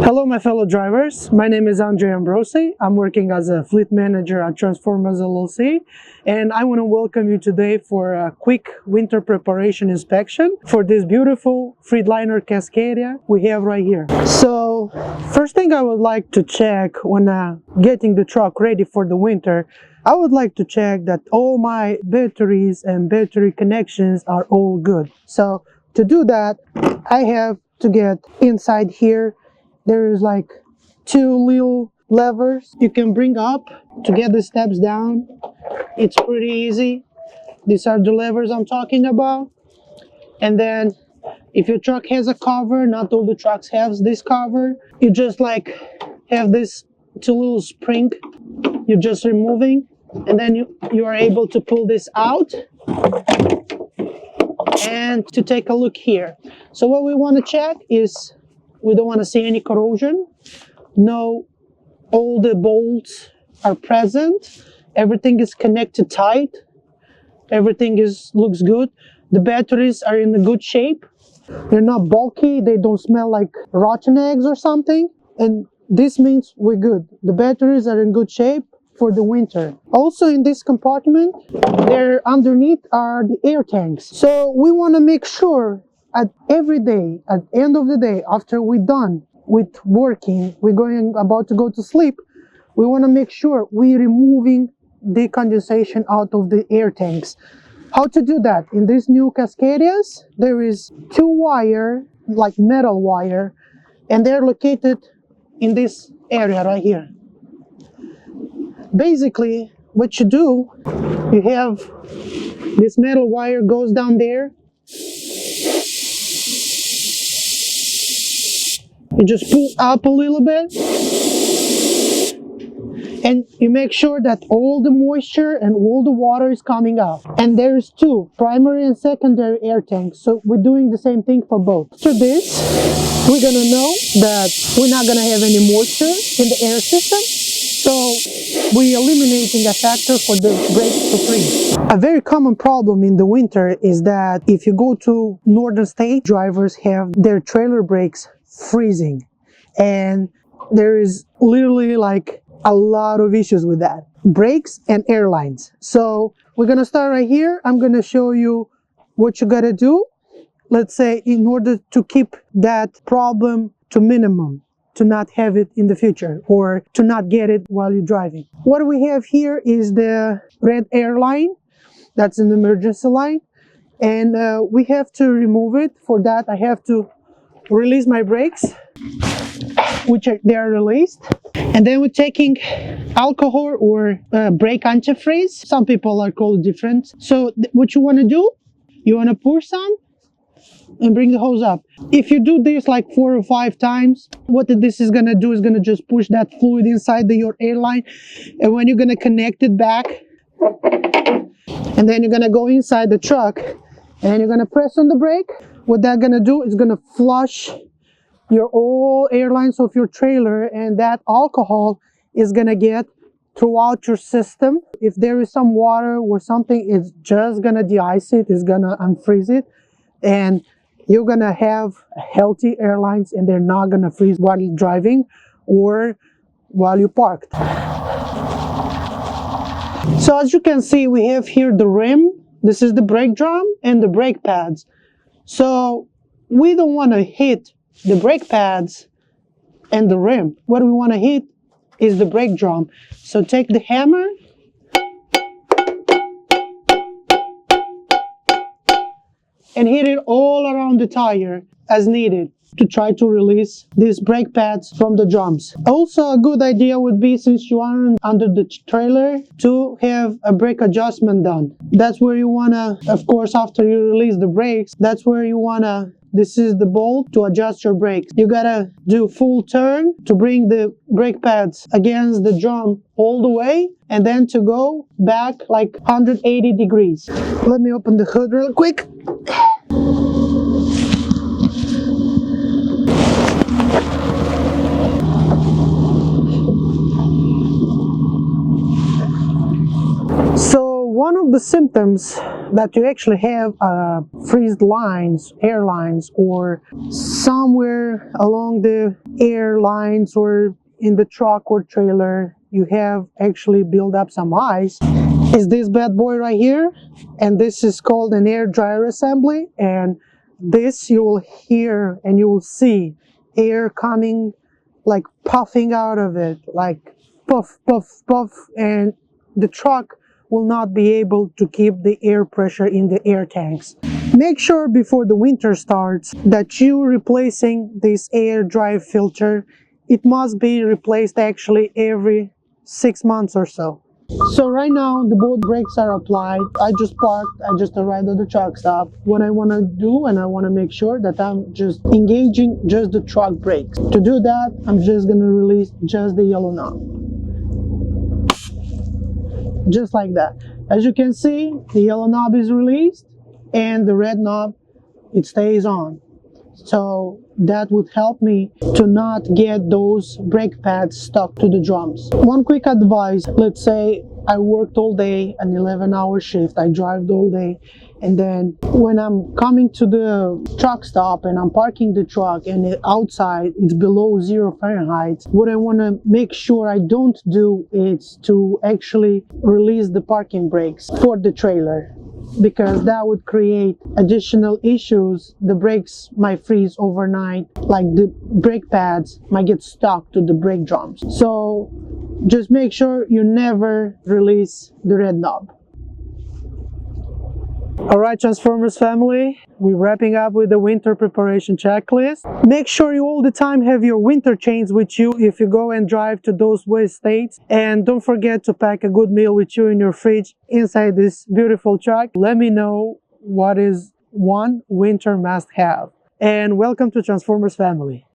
Hello my fellow drivers, my name is Andrei Ambrosi. I'm working as a fleet manager at Transformers LLC, and I want to welcome you today for a quick winter preparation inspection for this beautiful Freightliner Cascadia we have right here. So first thing I would like to check when getting the truck ready for the winter, I would like to check that all my batteries and battery connections are all good. So to do that, I have to get inside here. There is like two little levers you can bring up to get the steps down. It's pretty easy. These are the levers I'm talking about. And then if your truck has a cover, not all the trucks have this cover, you just like have this two little spring you're just removing, and then you are able to pull this out and to take a look here. So what we want to check is we don't want to see any corrosion. No, all the bolts are present. Everything is connected tight. Everything looks good. The batteries are in a good shape. They're not bulky. They don't smell like rotten eggs or something. And this means we're good. The batteries are in good shape for the winter. Also in this compartment, there underneath are the air tanks. So we want to make sure every day, at the end of the day, after we're done with working, about to go to sleep, we want to make sure we're removing the condensation out of the air tanks. How to do that? In these new Cascadias, there is two wire, like metal wire, and they're located in this area right here. Basically, what you do, you have this metal wire goes down there. You just pull up a little bit and you make sure that all the moisture and all the water is coming out. And there's two primary and secondary air tanks, so we're doing the same thing for both. After this, we're gonna know that we're not gonna have any moisture in the air system, so we're eliminating a factor for the brakes to freeze. A very common problem in the winter is that if you go to northern states, drivers have their trailer brakes freezing, and there is literally like a lot of issues with that. Brakes and airlines. So we're gonna start right here. I'm gonna show you what you gotta do, let's say, in order to keep that problem to minimum, to not have it in the future or to not get it while you're driving. What we have here is the Red Airline. That's an emergency line, and we have to remove it. For that, I have to release my brakes, which they are released, and then we're taking alcohol or brake antifreeze. Some people are called different. So what you want to do, you want to pour some and bring the hose up. If you do this like 4 or 5 times, what this is going to do is going to just push that fluid inside your airline, and when you're going to connect it back, and then you're going to go inside the truck and you're going to press on the brake, what that's going to do is going to flush your all airlines of your trailer, and that alcohol is going to get throughout your system. If there is some water or something, it's just going to de-ice it, it's going to unfreeze it, and you're going to have healthy airlines, and they're not going to freeze while you're driving or while you're parked. So as you can see, we have here the rim. This is the brake drum and the brake pads. So we don't want to hit the brake pads and the rim. What we want to hit is the brake drum. So take the hammer and hit it all around the tire as needed to try to release these brake pads from the drums. Also, a good idea would be, since you are under the trailer, to have a brake adjustment done. That's where you wanna, of course, after you release the brakes, that's where you wanna, this is the bolt to adjust your brakes. You gotta do full turn to bring the brake pads against the drum all the way, and then to go back like 180 degrees. Let me open the hood real quick. So one of of the symptoms that you actually have freeze lines, airlines, or somewhere along the airlines or in the truck or trailer, you have actually built up some ice, is this bad boy right here. And this is called an air dryer assembly, and this you will hear and you will see air coming, like puffing out of it, like puff, puff, puff, and the truck will not be able to keep the air pressure in the air tanks. Make sure before the winter starts that you're replacing this air dry filter. It must be replaced actually every 6 months or so. So right now the both brakes are applied. I just parked, I just arrived at the truck stop. What I want to do, and I want to make sure that I'm just engaging just the truck brakes. To do that, I'm just going to release just the yellow knob. Just like that. As you can see, the yellow knob is released and the red knob, it stays on. So that would help me to not get those brake pads stuck to the drums. One quick advice, let's say I worked all day, an 11-hour shift, I drove all day, and then when I'm coming to the truck stop and I'm parking the truck and outside it's below 0 Fahrenheit, what I want to make sure I don't do is to actually release the parking brakes for the trailer, because that would create additional issues. The brakes might freeze overnight, like the brake pads might get stuck to the brake drums. So just make sure you never release the red knob. Alright, Transformers family, we're wrapping up with the winter preparation checklist. Make sure you all the time have your winter chains with you if you go and drive to those west states. And don't forget to pack a good meal with you in your fridge inside this beautiful truck. Let me know what is one winter must have. And welcome to Transformers family.